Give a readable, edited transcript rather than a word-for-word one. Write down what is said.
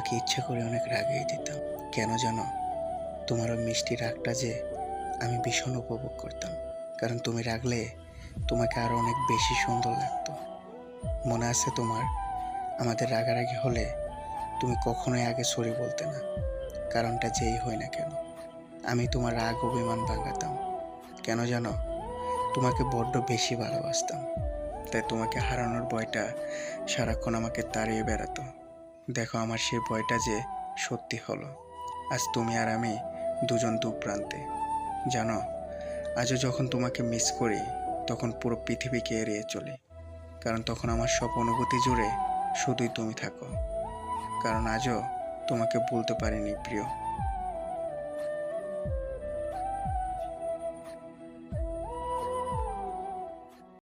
তোমাকে ইচ্ছে করে অনেক রাগিয়ে দিতাম। কেন জানো? তোমার ওই মিষ্টি রাগটা যে আমি ভীষণ উপভোগ করতাম। কারণ তুমি রাগলে তোমাকে আরো অনেক বেশি সুন্দর লাগতো। মনে আছে তোমার? আমাদের রাগারাগি হলে তুমি কখনোই আগে সরি বলতে না। কারণটা যেই হই না কেন, আমি তোমার রাগ অভিমান ভাঙাতাম। কেন জানো? তোমাকে বড্ড বেশি ভালোবাসতাম। তাই তোমাকে হারানোর ভয়টা সারাক্ষণ আমাকে তাড়িয়ে বেড়াতো। দেখো, আমার সেই ভয়টা যে সত্যি হলো। আজ তুমি আর আমি দুজন দু প্রান্তে। জানো, আজও যখন তোমাকে মিস করি তখন পুরো পৃথিবীকে এড়িয়ে চলি। কারণ তখন আমার সব অনুভূতি জুড়ে শুধুই তুমি থাকো। কারণ আজও তোমাকে বলতে পারিনি প্রিয়।